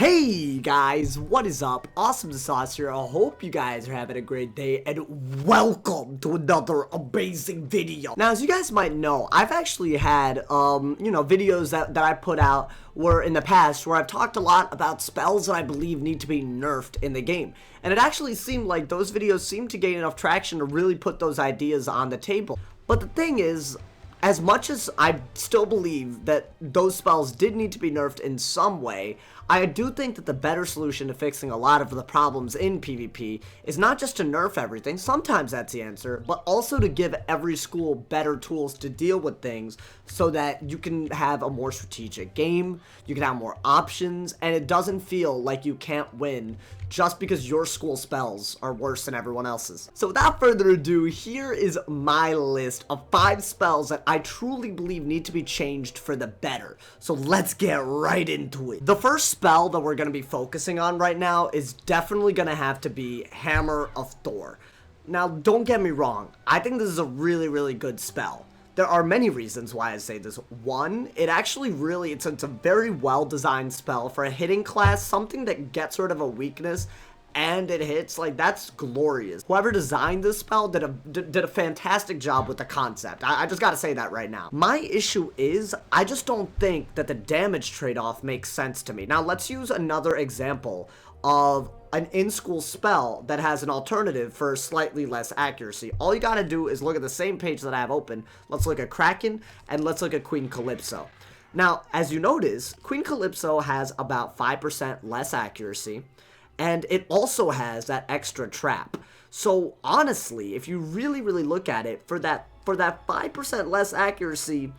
Hey guys, what is up? AwesomeTheSauce here. I hope you guys are having a great day and welcome to another amazing video. Now, as you guys might know, I've actually had, videos that I put out where in the past where I've talked a lot about spells that I believe need to be nerfed in the game. And it actually seemed like those videos seemed to gain enough traction to really put those ideas on the table. But the thing is, as much as I still believe that those spells did need to be nerfed in some way, I do think that the better solution to fixing a lot of the problems in PvP is not just to nerf everything, sometimes that's the answer, but also to give every school better tools to deal with things so that you can have a more strategic game, you can have more options, and it doesn't feel like you can't win just because your school spells are worse than everyone else's. So without further ado, here is my list of 5 spells that I truly believe need to be changed for the better. So let's get right into it. The first spell that we're going to be focusing on right now is definitely going to have to be Hammer of Thor. Now, don't get me wrong, I think this is a really good spell. There are many reasons why I say this. One, it actually really, it's a very well-designed spell for a hitting class, something that gets rid of a weakness and it hits. Like, that's glorious. Whoever designed this spell did a fantastic job with the concept. I just gotta say that right now. My issue is, I just don't think that the damage trade-off makes sense to me. Now, let's use another example of an in-school spell that has an alternative for slightly less accuracy. All you gotta do is look at the same page that I have open. Let's look at Kraken, and let's look at Queen Calypso. Now, as you notice, Queen Calypso has about 5% less accuracy, and it also has that extra trap. So, honestly, if you really look at it, for that 5% less accuracy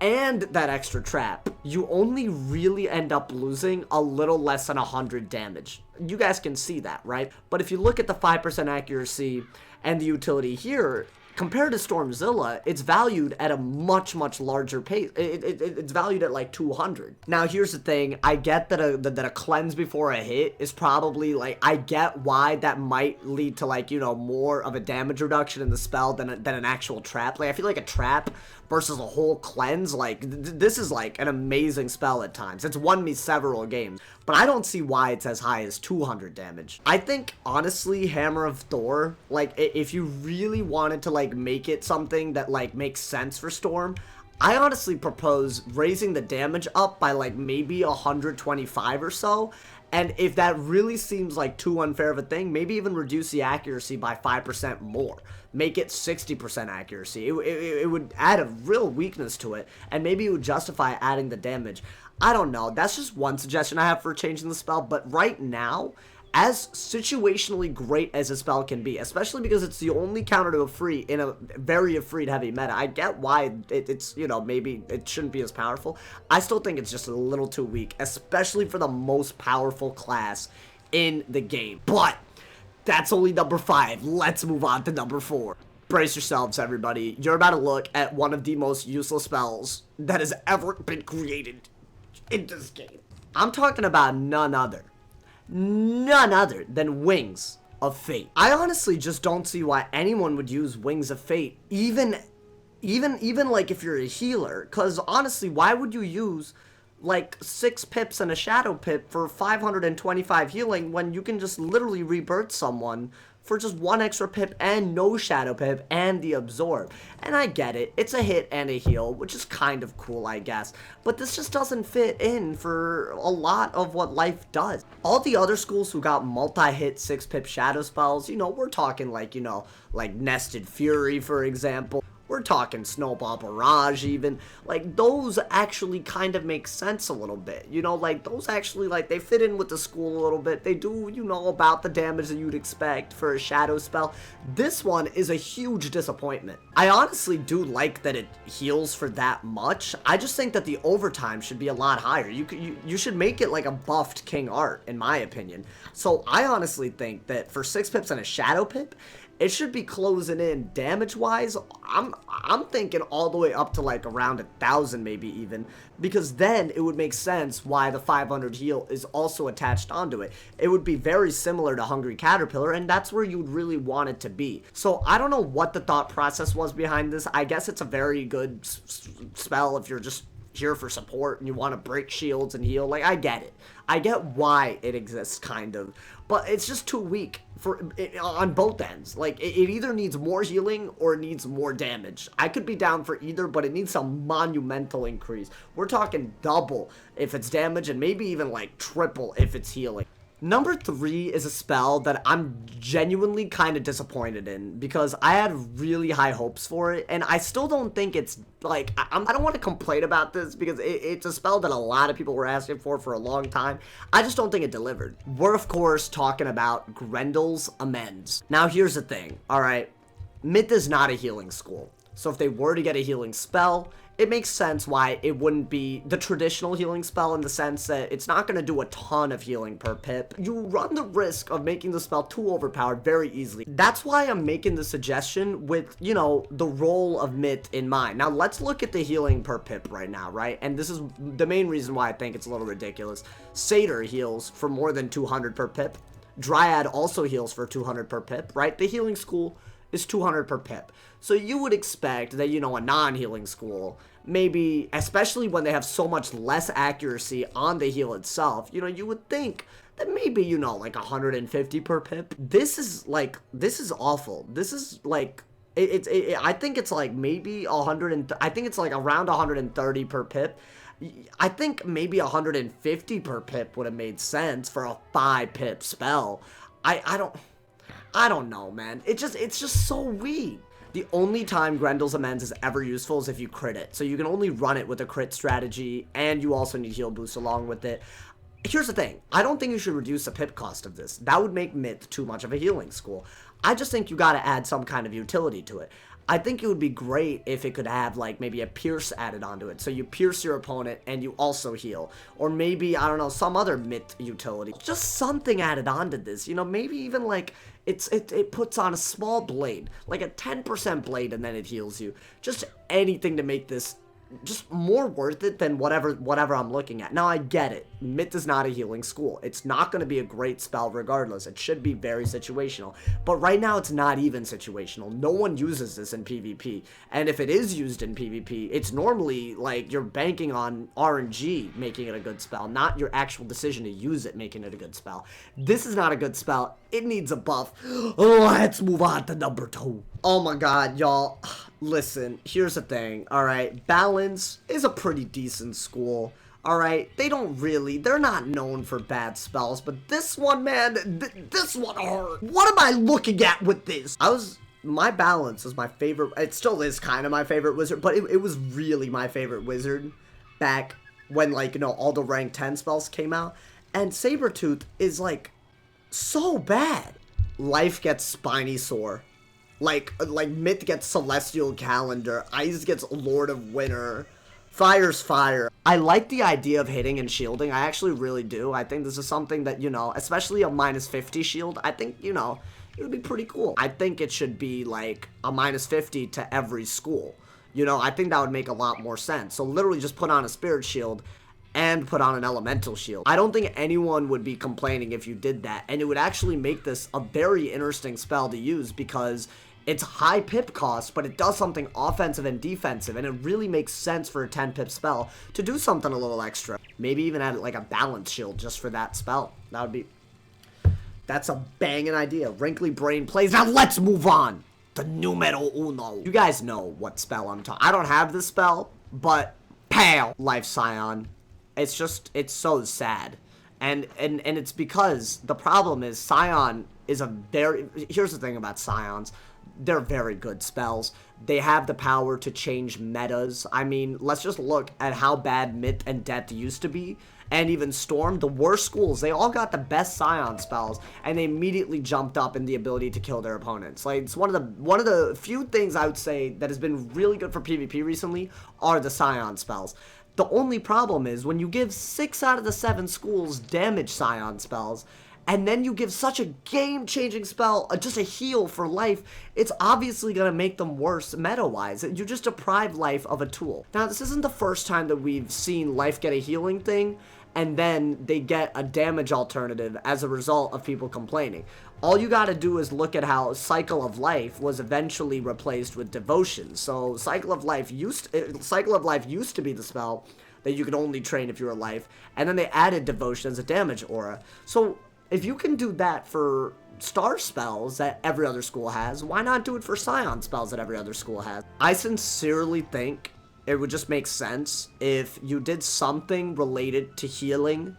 and that extra trap, you only really end up losing a little less than 100 damage. You guys can see that, right? But if you look at the 5% accuracy and the utility here, compared to Stormzilla, it's valued at a much larger pace. It's valued at like 200. Now, here's the thing. I get that a cleanse before a hit is probably like, I get why that might lead to like, more of a damage reduction in the spell than an actual trap. Like, I feel like a trap versus a whole cleanse, like, this is like an amazing spell at times. It's won me several games, but I don't see why it's as high as 200 damage. I think, honestly, Hammer of Thor, like, if you really wanted to, like, make it something that, like, makes sense for Storm, I honestly propose raising the damage up by, like, maybe 125 or so. And if that really seems like too unfair of a thing, maybe even reduce the accuracy by 5% more. Make it 60% accuracy. It would add a real weakness to it, and maybe it would justify adding the damage. I don't know. That's just one suggestion I have for changing the spell, but right now, as situationally great as a spell can be, especially because it's the only counter to Ifrit in a very Ifrit heavy meta, I get why it's, maybe it shouldn't be as powerful. I still think it's just a little too weak, especially for the most powerful class in the game. But that's only number 5. Let's move on to number 4. Brace yourselves, everybody. You're about to look at one of the most useless spells that has ever been created in this game. I'm talking about none other than Wings of Fate. I honestly just don't see why anyone would use Wings of Fate, even like if you're a healer, because honestly, why would you use like 6 pips and a shadow pip for 525 healing when you can just literally rebirth someone for just 1 extra pip and no shadow pip and the absorb? And I get it, it's a hit and a heal, which is kind of cool, I guess, but this just doesn't fit in for a lot of what life does. All the other schools who got multi-hit 6 pip shadow spells, we're talking like, like Nested Fury, for example. We're talking Snowball Barrage even. Like, those actually kind of make sense a little bit. Like, those actually, like, they fit in with the school a little bit. They do, about the damage that you'd expect for a shadow spell. This one is a huge disappointment. I honestly do like that it heals for that much. I just think that the overtime should be a lot higher. You should make it like a buffed King Art, in my opinion. So I honestly think that for 6 pips and a shadow pip, it should be closing in damage-wise. I'm thinking all the way up to like around 1,000 maybe even, because then it would make sense why the 500 heal is also attached onto it. It would be very similar to Hungry Caterpillar, and that's where you'd really want it to be. So I don't know what the thought process was behind this. I guess it's a very good spell if you're just here for support and you want to break shields and heal. Like, I get it. I get why it exists, kind of. But it's just too weak on both ends. Like, it either needs more healing or it needs more damage. I could be down for either, but it needs a monumental increase. We're talking double if it's damage and maybe even, like, triple if it's healing. Number 3 is a spell that I'm genuinely kind of disappointed in because I had really high hopes for it, and I still don't think it's, like, I don't want to complain about this because it's a spell that a lot of people were asking for a long time. I just don't think it delivered. We're, of course, talking about Grendels Amends. Now, here's the thing, alright? Myth is not a healing school, so if they were to get a healing spell, it makes sense why it wouldn't be the traditional healing spell in the sense that it's not going to do a ton of healing per pip. You run the risk of making the spell too overpowered very easily. That's why I'm making the suggestion with, you know, the role of Myth in mind. Now, let's look at the healing per pip right now, right? And this is the main reason why I think it's a little ridiculous. Satyr heals for more than 200 per pip. Dryad also heals for 200 per pip, right? The healing school is 200 per pip. So you would expect that, you know, a non-healing school, maybe, especially when they have so much less accuracy on the heal itself, you know, you would think that maybe, you know, like 150 per pip. This is, like, this is awful. This is, like, I think it's, like, maybe I think it's, like, around 130 per pip. I think maybe 150 per pip would have made sense for a 5 pip spell. I don't know, man. It's just so weak. The only time Grendels Amends is ever useful is if you crit it. So you can only run it with a crit strategy, and you also need heal boost along with it. Here's the thing. I don't think you should reduce the pip cost of this. That would make Myth too much of a healing school. I just think you gotta add some kind of utility to it. I think it would be great if it could have, like, maybe a pierce added onto it. So you pierce your opponent and you also heal. Or maybe, I don't know, some other Myth utility. Just something added onto this. You know, maybe even, like, it puts on a small blade. Like a 10% blade and then it heals you. Just anything to make this just more worth it than whatever I'm looking at. Now, I get it. Myth is not a healing school. It's not going to be a great spell regardless. It should be very situational. But right now, it's not even situational. No one uses this in PvP. And if it is used in PvP, it's normally, like, you're banking on RNG making it a good spell, not your actual decision to use it making it a good spell. This is not a good spell. It needs a buff. Let's move on to number 2. Oh my god, y'all. Listen, here's the thing, alright? Balance is a pretty decent school, alright? They're not known for bad spells, but this one, man, this one hurt. What am I looking at with this? My Balance was my favorite, it still is kind of my favorite wizard, but it was really my favorite wizard back when, like, you know, all the rank 10 spells came out, and Sabretooth is, like, so bad. Life gets Spiny Sore. Like Myth gets Celestial Calendar, Ice gets Lord of Winter, Fire's Fire. I like the idea of hitting and shielding, I actually really do. I think this is something that, you know, especially a minus 50 shield, I think, you know, it would be pretty cool. I think it should be, like, a minus 50 to every school. You know, I think that would make a lot more sense. So literally just put on a Spirit Shield and put on an Elemental Shield. I don't think anyone would be complaining if you did that, and it would actually make this a very interesting spell to use because it's high pip cost, but it does something offensive and defensive, and it really makes sense for a 10 pip spell to do something a little extra. Maybe even add, like, a balance shield just for that spell. That's a banging idea. Wrinkly Brain plays. Now let's move on to numero uno. You guys know what spell I'm talking. I don't have this spell, but pale Life Scion. It's so sad. And it's because the problem is Scion is here's the thing about Scions. They're very good spells. They have the power to change metas. I mean, let's just look at how bad Myth and Death used to be. And even Storm, the worst schools, they all got the best Scion spells, and they immediately jumped up in the ability to kill their opponents. Like, it's one of the few things I would say that has been really good for PvP recently are the Scion spells. The only problem is when you give 6 out of the 7 schools damage Scion spells, and then you give such a game-changing spell, just a heal for life, it's obviously going to make them worse meta-wise. You just deprive life of a tool. Now, this isn't the first time that we've seen life get a healing thing, and then they get a damage alternative as a result of people complaining. All you gotta do is look at how Cycle of Life was eventually replaced with Devotion. So Cycle of Life used to be the spell that you could only train if you were life, and then they added Devotion as a damage aura. So if you can do that for star spells that every other school has, why not do it for Scion spells that every other school has? I sincerely think it would just make sense if you did something related to healing.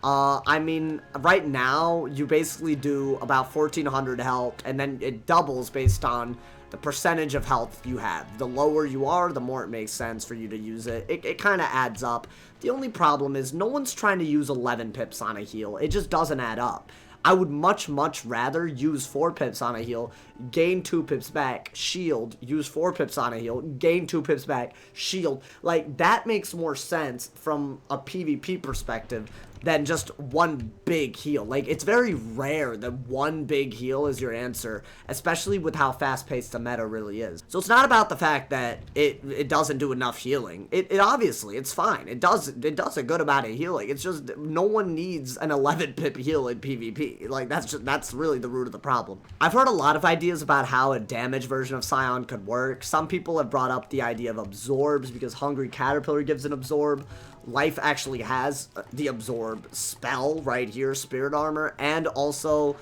I mean, right now, you basically do about 1400 health, and then it doubles based on the percentage of health you have. The lower you are, the more it makes sense for you to use it. It kind of adds up. The only problem is no one's trying to use 11 pips on a heal. It just doesn't add up. I would much rather use 4 pips on a heal, gain 2 pips back, shield, use 4 pips on a heal, gain 2 pips back, shield. Like, that makes more sense from a PvP perspective than just one big heal. Like, it's very rare that one big heal is your answer, especially with how fast-paced the meta really is. So it's not about the fact that it doesn't do enough healing. It obviously, it's fine. It does a good amount of healing. It's just no one needs an 11 pip heal in PvP. Like, that's really the root of the problem. I've heard a lot of ideas about how a damage version of Scion could work. Some people have brought up the idea of absorbs because Hungry Caterpillar gives an absorb. Life actually has the absorb spell right here, Spirit Armor, and also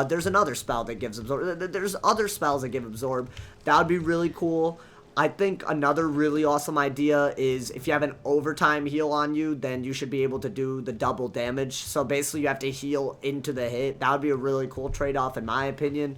there's another spell that gives absorb. There's other spells that give absorb. That would be really cool. I think another really awesome idea is if you have an overtime heal on you, then you should be able to do the double damage. So basically you have to heal into the hit. That would be a really cool trade-off in my opinion.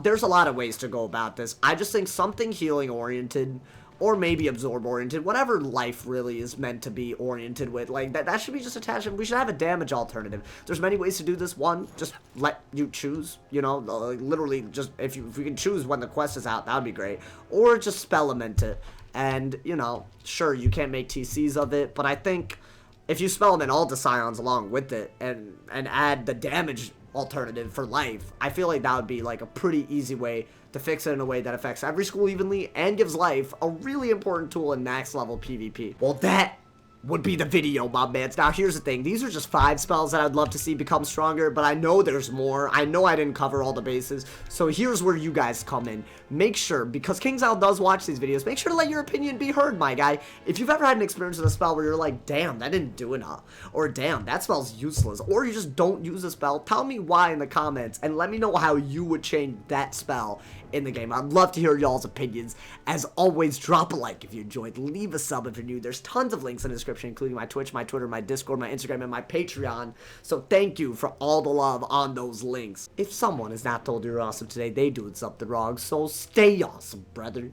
There's a lot of ways to go about this. I just think something healing oriented, or maybe absorb oriented, whatever life really is meant to be oriented with, like that should be just attached. We should have a damage alternative. There's many ways to do this. One, just let you choose, you know, like literally just if you can choose when the quest is out, that would be great. Or just spell-lament it, and you know, sure, you can't make TCs of it, but I think if you spell-lament all the Scions along with it and add the damage alternative for life, I feel like that would be like a pretty easy way to fix it in a way that affects every school evenly and gives life a really important tool in max level PvP. Well, that would be the video, my mans. Now, here's the thing. These are just 5 spells that I'd love to see become stronger, but I know there's more. I know I didn't cover all the bases, so here's where you guys come in. Make sure, because KingsOwl does watch these videos, make sure to let your opinion be heard, my guy. If you've ever had an experience with a spell where you're like, damn, that didn't do enough, or damn, that spell's useless, or you just don't use a spell, tell me why in the comments, and let me know how you would change that spell in the game. I'd love to hear y'all's opinions. As always, drop a like if you enjoyed, leave a sub if you're new. There's tons of links in the description, including my Twitch, my Twitter, my Discord, my Instagram, and my Patreon. So thank you for all the love on those links. If someone has not told you you're awesome today, they doing something wrong. So stay awesome, brother.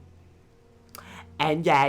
And yeah.